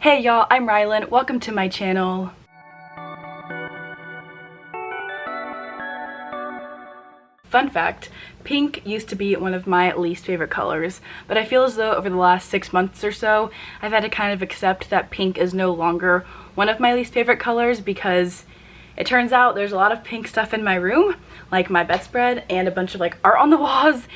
Hey y'all, I'm Rylan. Welcome to my channel. Fun fact, pink used to be one of my least favorite colors, but I feel as though over the last 6 months or so, I've had to kind of accept that pink is no longer one of my least favorite colors because it turns out there's a lot of pink stuff in my room, like my bedspread and a bunch of like art on the walls,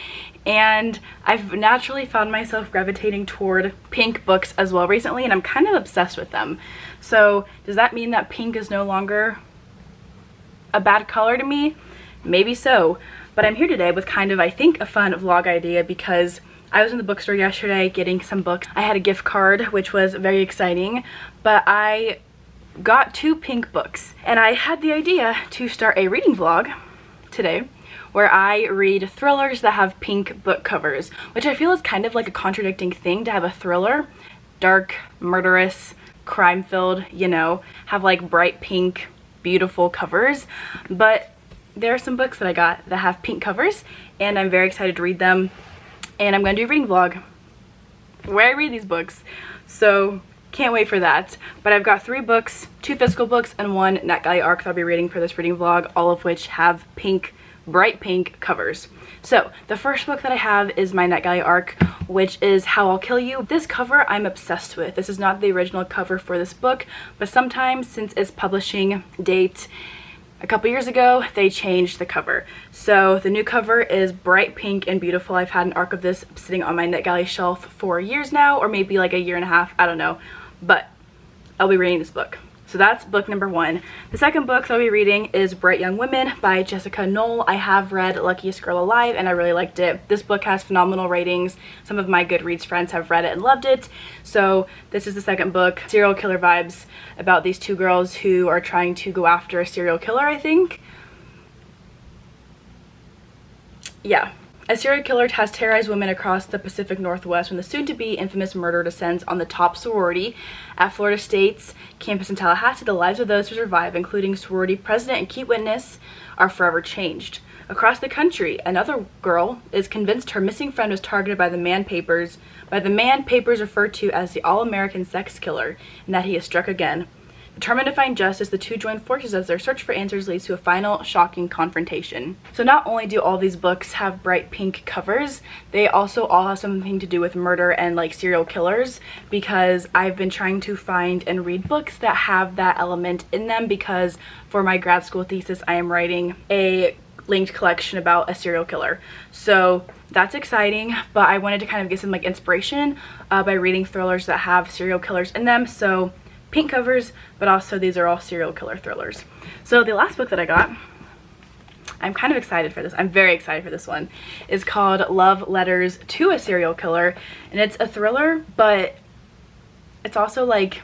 and I've naturally found myself gravitating toward pink books as well recently, and I'm kind of obsessed with them. So does that mean that pink is no longer a bad color to me? Maybe so, but I'm here today with kind of, I think, a fun vlog idea because I was in the bookstore yesterday getting some books. I had a gift card, which was very exciting, but I got 2 pink books, and I had the idea to start a reading vlog today where I read thrillers that have pink book covers, which I feel is kind of like a contradicting thing to have a thriller, dark, murderous, crime-filled, you know, have like bright pink, beautiful covers, but there are some books that I got that have pink covers, and I'm very excited to read them, and I'm going to do a reading vlog where I read these books, so can't wait for that. But I've got 3 books, 2 physical books, and 1 NetGalley ARC that I'll be reading for this reading vlog, all of which have pink, bright pink covers. So the first book that I have is my NetGalley ARC, which is How I'll Kill You. This cover I'm obsessed with. This is not the original cover for this book, but sometimes since its publishing date a couple years ago, they changed the cover. So the new cover is bright pink and beautiful. I've had an ARC of this sitting on my NetGalley shelf for years now, or maybe like a year and a half, I don't know. But I'll be reading this book. So that's book number 1. The second book that I'll be reading is Bright Young Women by Jessica Knoll. I have read Luckiest Girl Alive and I really liked it. This book has phenomenal ratings. Some of my Goodreads friends have read it and loved it. So this is the second book. Serial killer vibes about these 2 girls who are trying to go after a serial killer, I think. Yeah. A serial killer has terrorized women across the Pacific Northwest when the soon-to-be infamous murder descends on the top sorority at Florida State's campus in Tallahassee. The lives of those who survive, including sorority president and key witness, are forever changed. Across the country, another girl is convinced her missing friend was targeted by the man papers referred to as the All-American Sex Killer, and that he is struck again. Determined to find justice, the 2 join forces as their search for answers leads to a final, shocking confrontation. So not only do all these books have bright pink covers, they also all have something to do with murder and like serial killers, because I've been trying to find and read books that have that element in them, because for my grad school thesis I am writing a linked collection about a serial killer. So that's exciting, but I wanted to kind of get some like inspiration by reading thrillers that have serial killers in them. So pink covers, but also these are all serial killer thrillers. So the last book that I got, I'm kind of excited for this. I'm very excited for this one. Is called Love Letters to a Serial Killer, and it's a thriller, but it's also like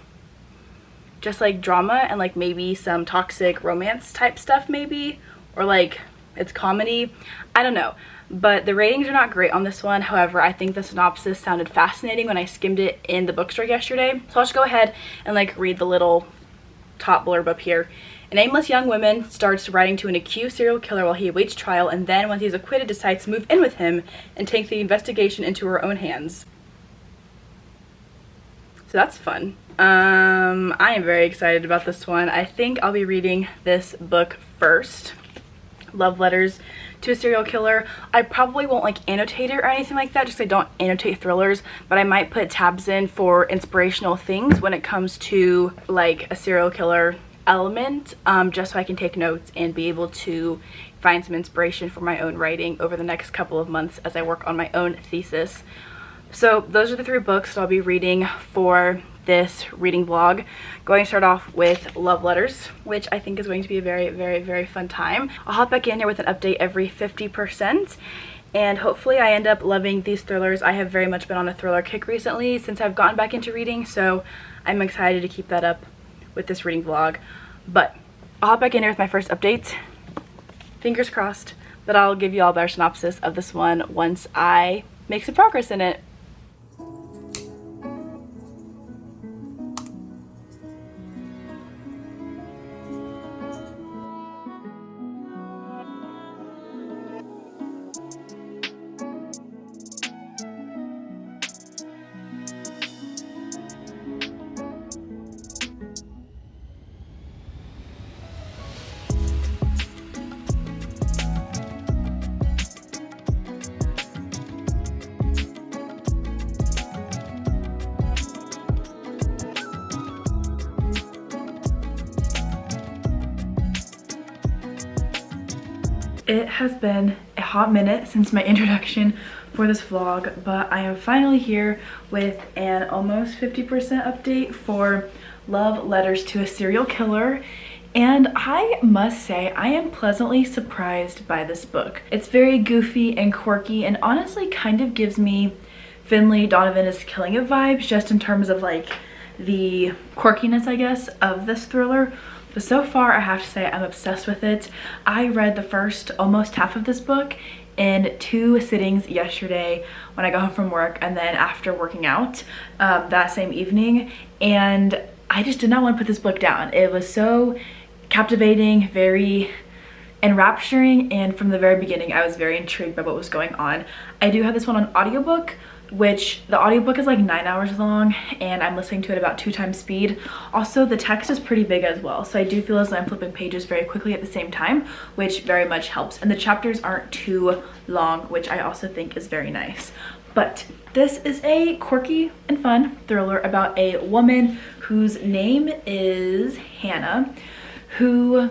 just like drama and like maybe some toxic romance type stuff maybe, or like it's comedy. I don't know. But the ratings are not great on this one. However, I think the synopsis sounded fascinating when I skimmed it in the bookstore yesterday. So I'll just go ahead and like read the little top blurb up here. An aimless young woman starts writing to an accused serial killer while he awaits trial, and then when he's acquitted decides to move in with him and take the investigation into her own hands. So that's fun. I am very excited about this one. I think I'll be reading this book first. Love Letters to a Serial Killer. I probably won't like annotate it or anything like that, just I don't annotate thrillers, but I might put tabs in for inspirational things when it comes to like a serial killer element, just so I can take notes and be able to find some inspiration for my own writing over the next couple of months as I work on my own thesis. So those are the 3 books that I'll be reading for this reading vlog. Going to start off with Love Letters, which I think is going to be a very, very, very fun time. I'll hop back in here with an update every 50%, and hopefully I end up loving these thrillers. I have very much been on a thriller kick recently since I've gotten back into reading, so I'm excited to keep that up with this reading vlog. But I'll hop back in here with my first update. Fingers crossed that I'll give you all a better synopsis of this one once I make some progress in it. It has been a hot minute since my introduction for this vlog, but I am finally here with an almost 50% update for Love Letters to a Serial Killer. And I must say, I am pleasantly surprised by this book. It's very goofy and quirky and honestly kind of gives me Finley Donovan is Killing It vibes, just in terms of like the quirkiness, I guess, of this thriller. But so far, I have to say I'm obsessed with it. I read the first almost half of this book in 2 sittings yesterday when I got home from work and then after working out that same evening. And I just did not want to put this book down. It was so captivating, very enrapturing, and from the very beginning I was very intrigued by what was going on. I do have this one on audiobook, which the audiobook is like 9 hours long and I'm listening to it about 2 times speed. Also, the text is pretty big as well, so I do feel as though I'm flipping pages very quickly at the same time, which very much helps. And the chapters aren't too long, which I also think is very nice. But this is a quirky and fun thriller about a woman whose name is Hannah, who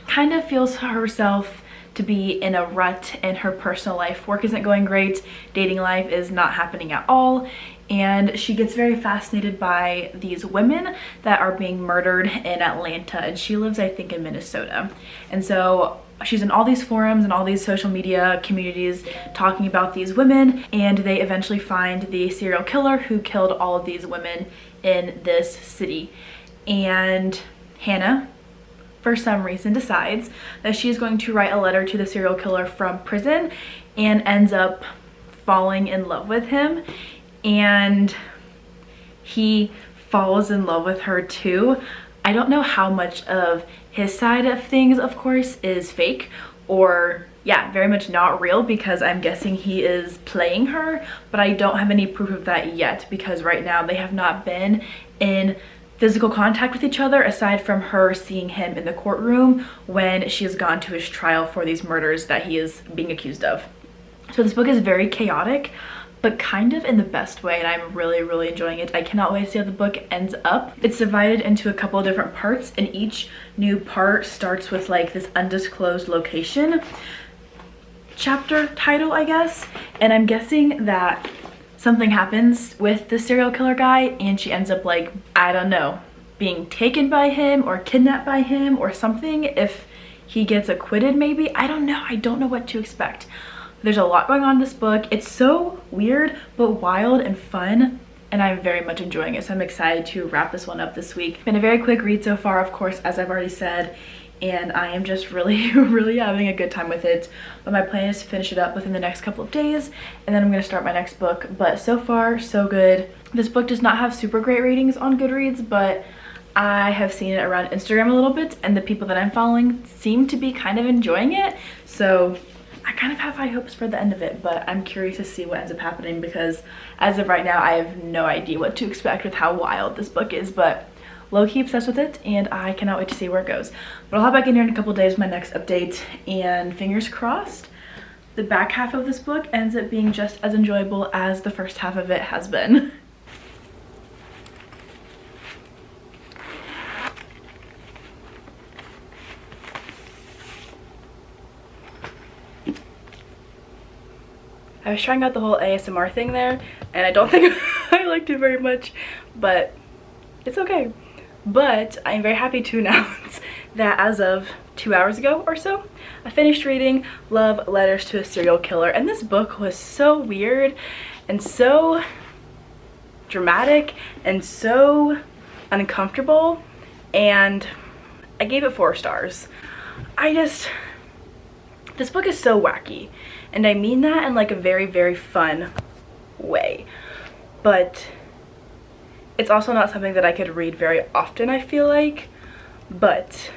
kind of feels herself to be in a rut in her personal life. Work isn't going great, dating life is not happening at all, and she gets very fascinated by these women that are being murdered in Atlanta, and she lives, I think, in Minnesota. And so she's in all these forums and all these social media communities talking about these women, and they eventually find the serial killer who killed all of these women in this city. And Hannah, for some reason, decides that she is going to write a letter to the serial killer from prison and ends up falling in love with him, and he falls in love with her too. I don't know how much of his side of things, of course, is fake or very much not real, because I'm guessing he is playing her, but I don't have any proof of that yet because right now they have not been in physical contact with each other aside from her seeing him in the courtroom when she has gone to his trial for these murders that he is being accused of. So this book is very chaotic, but kind of in the best way, and I'm really enjoying it. I cannot wait to see how the book ends up. It's divided into a couple of different parts, and each new part starts with like this undisclosed location chapter title, I guess, and I'm guessing that something happens with the serial killer guy and she ends up, like, I don't know, being taken by him or kidnapped by him or something. If he gets acquitted, maybe. I don't know. I don't know what to expect. There's a lot going on in this book. It's so weird but wild and fun, and I'm very much enjoying it. So I'm excited to wrap this one up this week. Been a very quick read so far, of course, as I've already said, and I am just really having a good time with it. But my plan is to finish it up within the next couple of days, and then I'm going to start my next book. But so far, so good. This book does not have super great ratings on Goodreads, but I have seen it around Instagram a little bit, and the people that I'm following seem to be kind of enjoying it. So I kind of have high hopes for the end of it, but I'm curious to see what ends up happening, because as of right now, I have no idea what to expect with how wild this book is. But low-key obsessed with it, and I cannot wait to see where it goes. But I'll hop back in here in a couple days with my next update, and fingers crossed the back half of this book ends up being just as enjoyable as the first half of it has been. I was trying out the whole ASMR thing there, and I don't think I liked it very much, but it's okay. But I'm very happy to announce that as of 2 hours ago or so, I finished reading Love Letters to a Serial Killer, and this book was so weird and so dramatic and so uncomfortable, and I gave it 4 stars. This book is so wacky, and I mean that in like a very fun way, but it's also not something that I could read very often, I feel like. But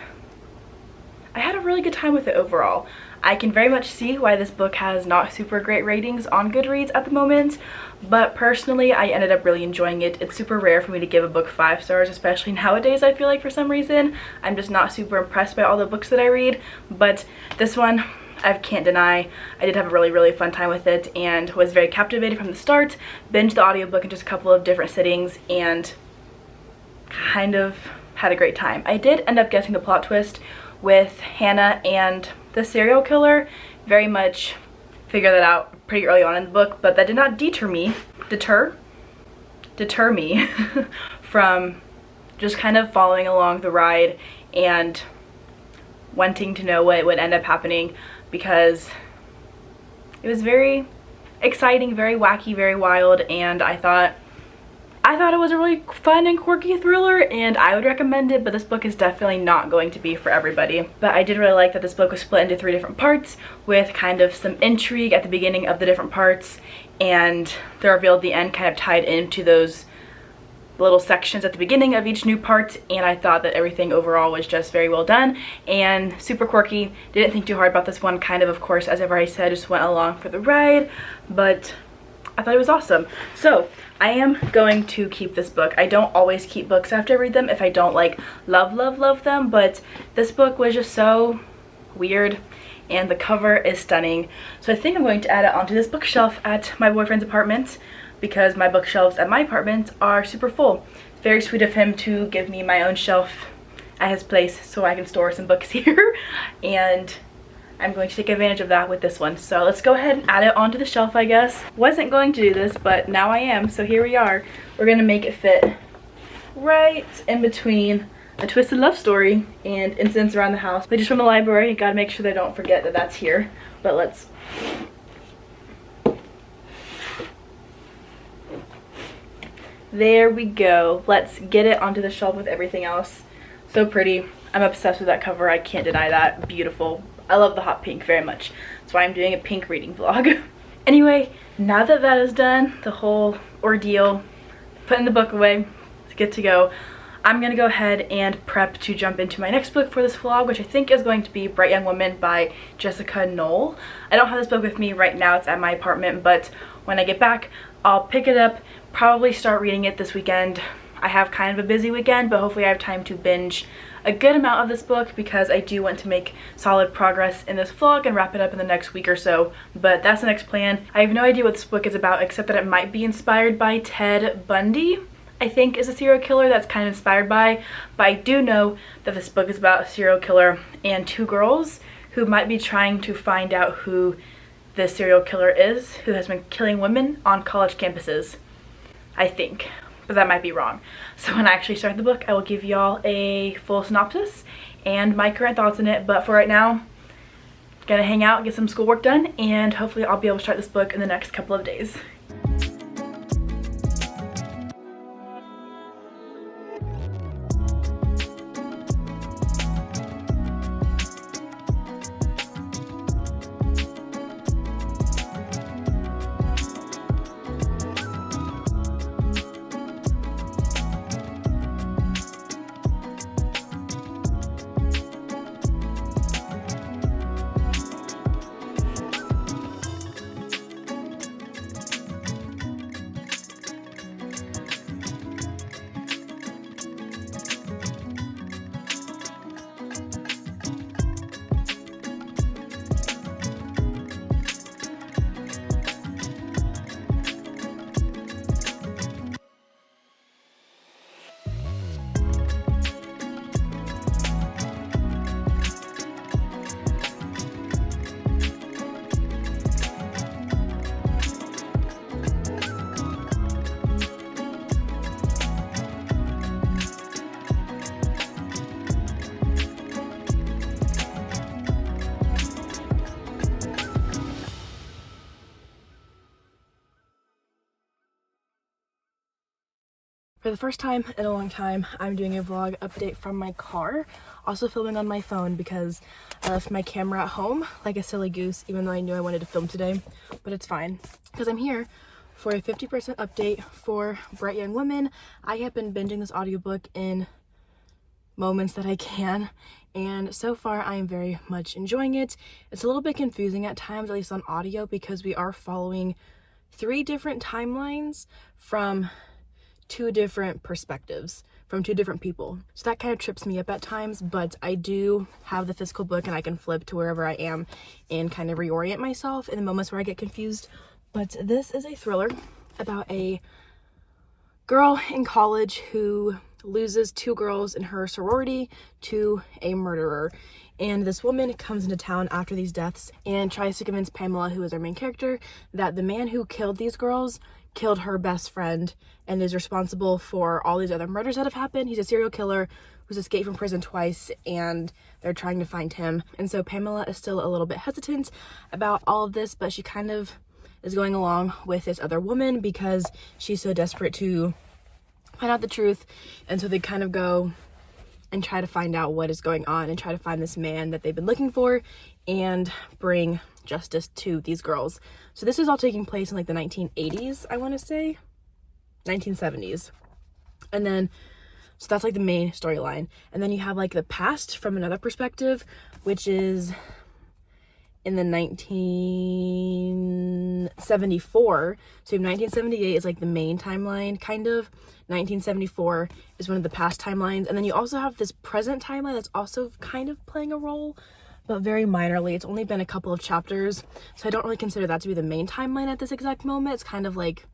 I had a really good time with it overall. I can very much see why this book has not super great ratings on Goodreads at the moment, but personally I ended up really enjoying it. It's super rare for me to give a book 5 stars, especially nowadays. I feel like for some reason I'm just not super impressed by all the books that I read, but this one I can't deny I did have a really fun time with it and was very captivated from the start. Binged the audiobook in just a couple of different sittings and kind of had a great time. I did end up guessing the plot twist, with Hannah and the serial killer. Very much figure that out pretty early on in the book, but that did not deter me from just kind of following along the ride and wanting to know what would end up happening, because it was very exciting, very wacky, very wild, and I thought it was a really fun and quirky thriller, and I would recommend it, but this book is definitely not going to be for everybody. But I did really like that this book was split into 3 different parts with kind of some intrigue at the beginning of the different parts, and the reveal at the end kind of tied into those little sections at the beginning of each new part, and I thought that everything overall was just very well done and super quirky. Didn't think too hard about this one, kind of course, as I've already said, just went along for the ride, but I thought it was awesome. So I am going to keep this book. I don't always keep books after I read them if I don't like love them, but this book was just so weird and the cover is stunning. So I think I'm going to add it onto this bookshelf at my boyfriend's apartment, because my bookshelves at my apartment are super full. It's very sweet of him to give me my own shelf at his place so I can store some books here, and I'm going to take advantage of that with this one. So let's go ahead and add it onto the shelf, I guess. Wasn't going to do this, but now I am, so here we are. We're gonna make it fit right in between A Twisted Love Story and Incidents Around the House. They just from the library. Gotta make sure they don't forget that that's here. But let's... There we go. Let's get it onto the shelf with everything else. So pretty. I'm obsessed with that cover. I can't deny that. Beautiful. I love the hot pink very much. That's why I'm doing a pink reading vlog. Anyway, now that that is done, the whole ordeal, putting the book away, it's good to go. I'm gonna go ahead and prep to jump into my next book for this vlog, which I think is going to be Bright Young Woman by Jessica Knoll. I don't have this book with me right now. It's at my apartment, but when I get back, I'll pick it up, probably start reading it this weekend. I have kind of a busy weekend, but hopefully I have time to binge a good amount of this book, because I do want to make solid progress in this vlog and wrap it up in the next week or so. But that's the next plan. I have no idea what this book is about, except that it might be inspired by Ted Bundy, I think is a serial killer that's kind of inspired by. But I do know that this book is about a serial killer and 2 girls who might be trying to find out who the serial killer is, who has been killing women on college campuses, I think. But that might be wrong. So when I actually start the book, I will give y'all a full synopsis and my current thoughts on it. But for right now, gonna hang out, get some schoolwork done, and hopefully I'll be able to start this book in the next couple of days. For the first time in a long time, I'm doing a vlog update from my car. Also filming on my phone because I left my camera at home like a silly goose, even though I knew I wanted to film today. But it's fine because I'm here for a 50% update for Bright Young Woman. I have been binging this audiobook in moments that I can, and so far I am very much enjoying it. It's a little bit confusing at times, at least on audio, because we are following 3 different timelines from 2 different perspectives from 2 different people. So that kind of trips me up at times, but I do have the physical book and I can flip to wherever I am and kind of reorient myself in the moments where I get confused. But this is a thriller about a girl in college who loses 2 girls in her sorority to a murderer. And this woman comes into town after these deaths and tries to convince Pamela, who is our main character, that the man who killed these girls killed her best friend and is responsible for all these other murders that have happened. He's a serial killer who's escaped from prison twice, and they're trying to find him. And so Pamela is still a little bit hesitant about all of this, but she kind of is going along with this other woman because she's so desperate to find out the truth. And so they kind of go and try to find out what is going on and try to find this man that they've been looking for and bring justice to these girls. So this is all taking place in like the 1980s, I want to say 1970s. And then so that's like the main storyline. And then you have like the past from another perspective, which is in the 1974. So 1978 is like the main timeline, kind of. 1974 is one of the past timelines. And then you also have this present timeline that's also kind of playing a role, but very minorly. It's only been a couple of chapters, so I don't really consider that to be the main timeline at this exact moment. It's kind of like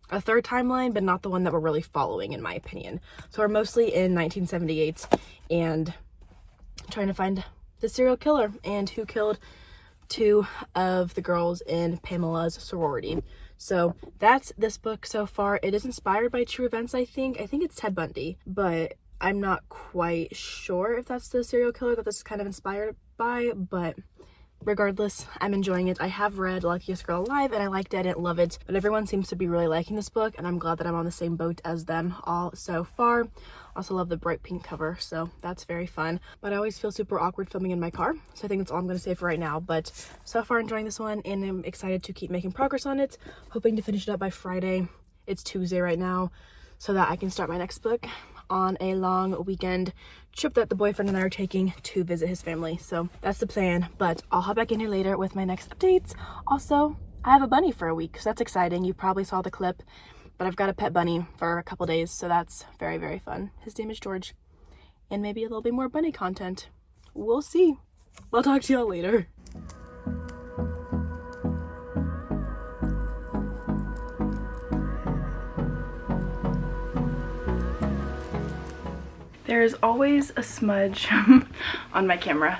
a third timeline, but not the one that we're really following, in my opinion. So we're mostly in 1978 and trying to find the serial killer and who killed 2 of the girls in Pamela's sorority. So that's this book so far. It is inspired by true events, I think. I think it's Ted Bundy, but I'm not quite sure if that's the serial killer that this is kind of inspired by, but regardless, I'm enjoying it. I have read Luckiest Girl Alive and I liked it. I didn't love it, but everyone seems to be really liking this book, and I'm glad that I'm on the same boat as them all so far. Also love the bright pink cover, so that's very fun. But I always feel super awkward filming in my car, so I think that's all I'm going to say for right now. But so far enjoying this one, and I'm excited to keep making progress on it, hoping to finish it up by Friday. It's Tuesday right now, so that I can start my next book on a long weekend trip that the boyfriend and I are taking to visit his family. So that's the plan, but I'll hop back in here later with my next updates. Also, I have a bunny for a week, so that's exciting. You probably saw the clip, but I've got a pet bunny for a couple days, so that's very, very fun. His name is George, and maybe a little bit more bunny content. We'll see. I'll talk to y'all later. There is always a smudge on my camera,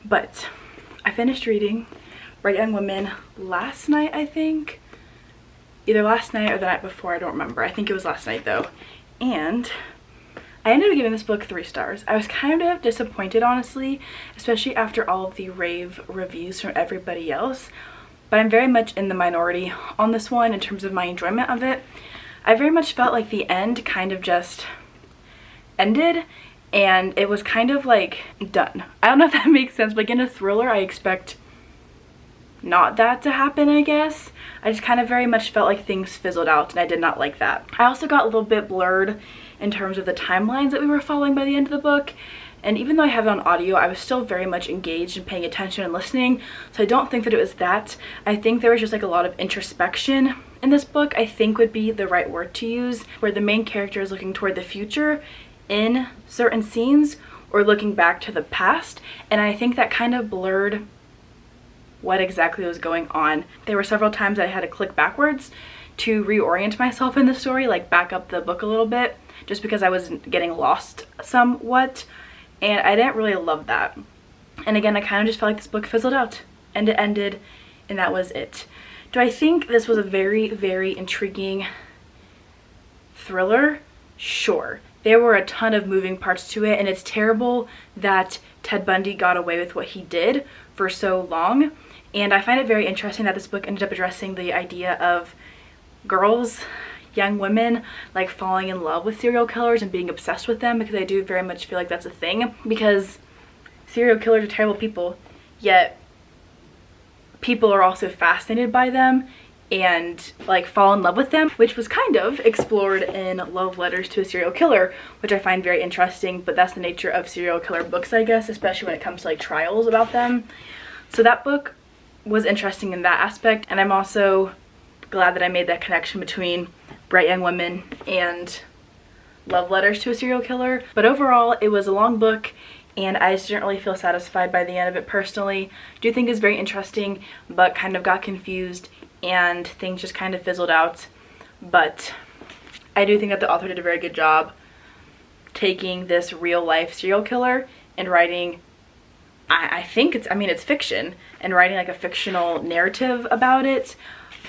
but I finished reading Bright Young Women last night, I think. Either last night or the night before, I don't remember. I think it was last night though. And I ended up giving this book 3 stars. I was kind of disappointed, honestly, especially after all of the rave reviews from everybody else. But I'm very much in the minority on this one in terms of my enjoyment of it. I very much felt like the end kind of just ended, and it was kind of like done. I don't know if that makes sense, but like in a thriller I expect not that to happen, I guess. I just kind of very much felt like things fizzled out, and I did not like that. I also got a little bit blurred in terms of the timelines that we were following by the end of the book, and even though I have it on audio, I was still very much engaged and paying attention and listening, so I don't think that it was that. I think there was just like a lot of introspection in this book, I think would be the right word to use, where the main character is looking toward the future in certain scenes or looking back to the past, and I think that kind of blurred what exactly was going on. There were several times that I had to click backwards to reorient myself in the story, like back up the book a little bit, just because I was getting lost somewhat, and I didn't really love that. And again, I kind of just felt like this book fizzled out and it ended, and that was it. Do I think this was a very, very intriguing thriller? Sure. There were a ton of moving parts to it, and it's terrible that Ted Bundy got away with what he did for so long. And I find it very interesting that this book ended up addressing the idea of girls, young women, like falling in love with serial killers and being obsessed with them, because I do very much feel like that's a thing, because serial killers are terrible people, yet people are also fascinated by them and like fall in love with them, which was kind of explored in Love Letters to a Serial Killer, which I find very interesting. But that's the nature of serial killer books, I guess, especially when it comes to like trials about them. So that book was interesting in that aspect, and I'm also glad that I made that connection between Bright Young Women and Love Letters to a Serial Killer. But overall, it was a long book, and I just didn't really feel satisfied by the end of it personally. I do think it's very interesting, but kind of got confused and things just kind of fizzled out. But I do think that the author did a very good job taking this real life serial killer and writing, I think it's fiction, and writing like a fictional narrative about it,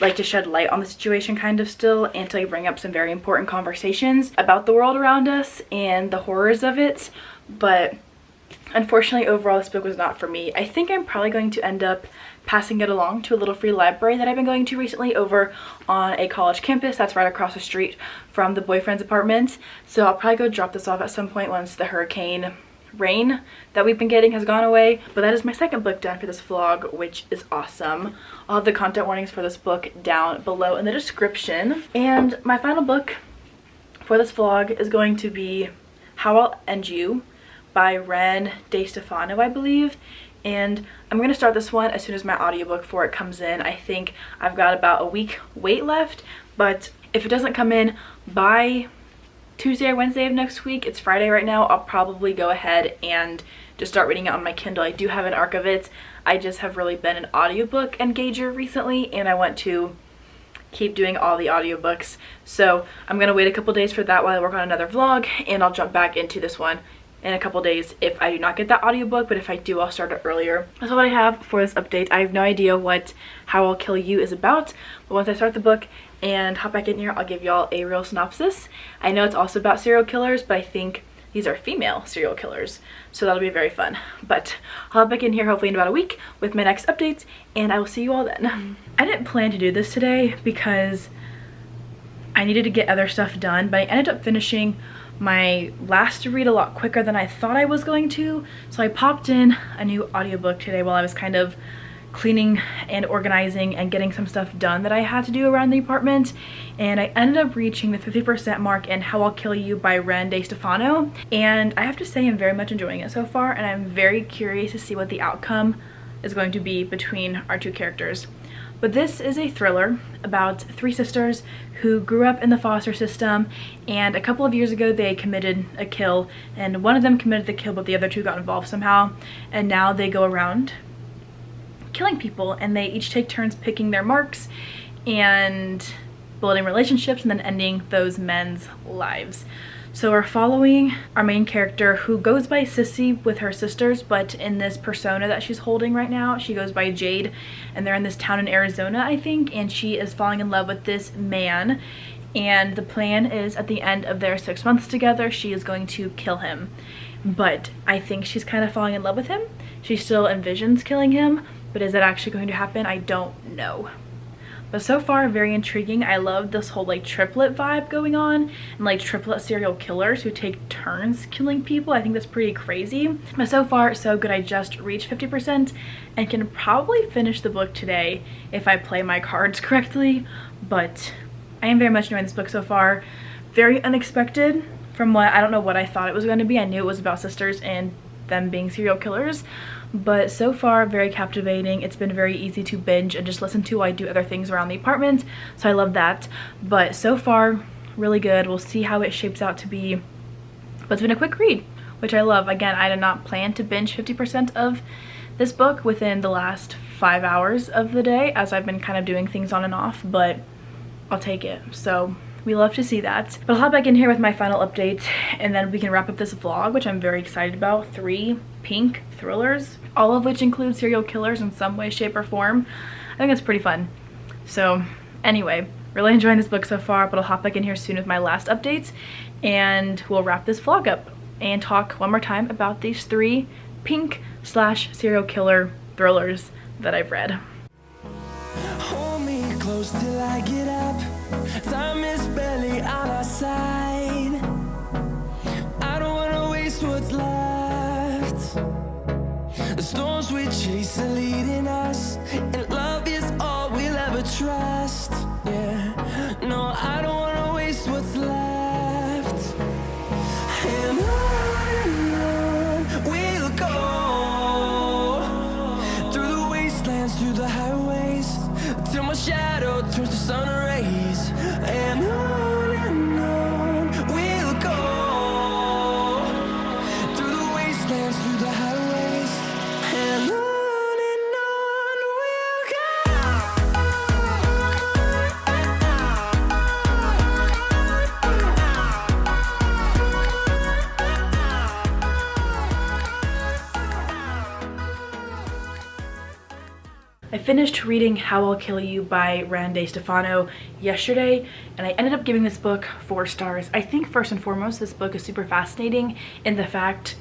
like to shed light on the situation kind of still, and to like bring up some very important conversations about the world around us and the horrors of it. But unfortunately, overall, this book was not for me. I think I'm probably going to end up passing it along to a little free library that I've been going to recently over on a college campus that's right across the street from the boyfriend's apartment. So I'll probably go drop this off at some point once the hurricane rain that we've been getting has gone away. But that is my second book done for this vlog, which is awesome. I'll have the content warnings for this book down below in the description. And my final book for this vlog is going to be How I'll End You by Ren DeStefano, I believe. And I'm going to start this one as soon as my audiobook for it comes in. I think I've got about a week wait left, but if it doesn't come in by Tuesday or Wednesday of next week, it's Friday right now, I'll probably go ahead and just start reading it on my Kindle. I do have an arc of it. I just have really been an audiobook engager recently, and I want to keep doing all the audiobooks. So I'm going to wait a couple days for that while I work on another vlog, and I'll jump back into this one in a couple days if I do not get that audiobook, but if I do, I'll start it earlier. That's what I have for this update. I have no idea what How I'll Kill You is about, but once I start the book and hop back in here, I'll give y'all a real synopsis. I know it's also about serial killers, but I think these are female serial killers, so that'll be very fun. But I'll hop back in here hopefully in about a week with my next updates, and I will see you all then. I didn't plan to do this today because I needed to get other stuff done, but I ended up finishing my last read a lot quicker than I thought I was going to. So I popped in a new audiobook today while I was kind of cleaning and organizing and getting some stuff done that I had to do around the apartment, and I ended up reaching the 50% mark in How I'll Kill You by Ren DeStefano, and I have to say I'm very much enjoying it so far, and I'm very curious to see what the outcome is going to be between our two characters. But this is a thriller about three sisters who grew up in the foster system, and a couple of years ago they committed a kill, and one of them committed the kill but the other two got involved somehow, and now they go around killing people, and they each take turns picking their marks and building relationships and then ending those men's lives. So we're following our main character, who goes by Sissy with her sisters, but in this persona that she's holding right now, she goes by Jade, and they're in this town in Arizona, I think, and she is falling in love with this man, and the plan is at the end of their 6 months together, she is going to kill him. But I think she's kind of falling in love with him. She still envisions killing him, but is that actually going to happen? I don't know. But so far, very intriguing. I love this whole like triplet vibe going on, and like triplet serial killers who take turns killing people. I think that's pretty crazy. But so far, so good. I just reached 50% and can probably finish the book today if I play my cards correctly. But I am very much enjoying this book so far. Very unexpected from what, I don't know what I thought it was going to be. I knew it was about sisters and them being serial killers, but so far very captivating. It's been very easy to binge and just listen to while I do other things around the apartment, so I love that. But so far really good. We'll see how it shapes out to be, but it's been a quick read, which I love. Again, I did not plan to binge 50% of this book within the last 5 hours of the day, as I've been kind of doing things on and off, but I'll take it. So we love to see that. But I'll hop back in here with my final update, and then we can wrap up this vlog, which I'm very excited about. 3 pink thrillers, all of which include serial killers in some way, shape, or form. I think it's pretty fun. So anyway, really enjoying this book so far, but I'll hop back in here soon with my last updates, and we'll wrap this vlog up and talk one more time about these 3 pink / serial killer thrillers that I've read. Hold me close till I get up. Time is barely on our side. I don't wanna waste what's left. The storms we chase are leading us, and love is all we'll ever trust. Yeah, no, I don't wanna waste what's left. And on we'll go, through the wastelands, through the highways, till my shadow turns to sun rays. And on we'll go, through the wastelands, through the highways, and on we'll go. I finished reading How I'll Kill You by Rande Stefano yesterday, and I ended up giving this book 4 stars. I think first and foremost, this book is super fascinating in the fact,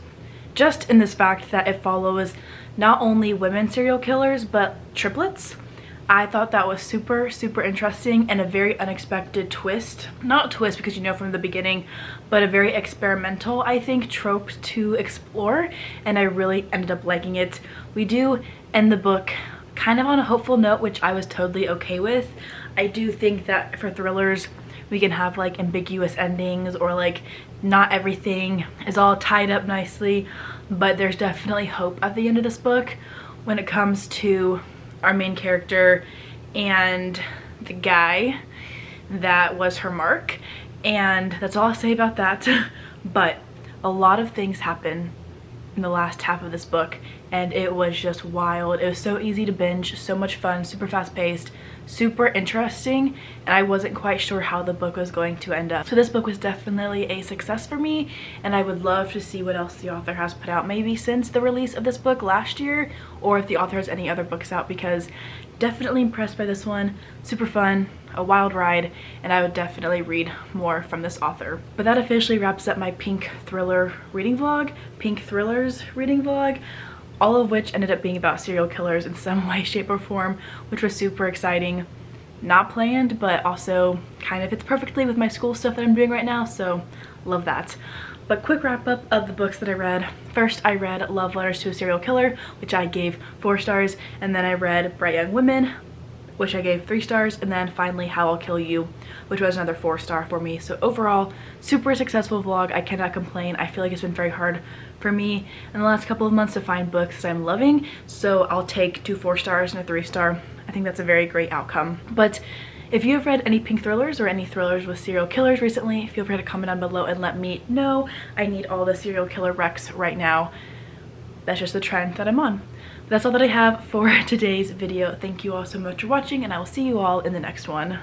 just in this fact that it follows not only women serial killers, but triplets. I thought that was super interesting and a very unexpected twist. Not twist because you know from the beginning, but a very experimental, I think, trope to explore, and I really ended up liking it. We do end the book kind of on a hopeful note, which I was totally okay with. I do think that for thrillers, we can have like ambiguous endings, or like not everything is all tied up nicely, but there's definitely hope at the end of this book when it comes to our main character and the guy that was her mark. And that's all I'll say about that. But a lot of things happen in the last half of this book, and it was just wild. It was so easy to binge, so much fun, super fast paced, super interesting, and I wasn't quite sure how the book was going to end up. So this book was definitely a success for me, and I would love to see what else the author has put out, maybe since the release of this book last year, or if the author has any other books out, because definitely impressed by this one. Super fun, a wild ride, and I would definitely read more from this author. But that officially wraps up my pink thriller reading vlog, pink thrillers reading vlog, all of which ended up being about serial killers in some way, shape, or form, which was super exciting. Not planned, but also kind of fits perfectly with my school stuff that I'm doing right now, so love that. But quick wrap up of the books that I read. First, I read Love Letters to a Serial Killer, which I gave 4 stars, and then I read Bright Young Women, which I gave 3 stars, and then finally How I'll Kill You, which was another 4-star for me. So overall, super successful vlog. I cannot complain. I feel like it's been very hard for me in the last couple of months to find books that I'm loving, so I'll take 2 4-stars and a 3-star. I think that's a very great outcome. But if you have read any pink thrillers or any thrillers with serial killers recently, feel free to comment down below and let me know. I need all the serial killer recs right now. That's just the trend that I'm on. But that's all that I have for today's video. Thank you all so much for watching, and I will see you all in the next one.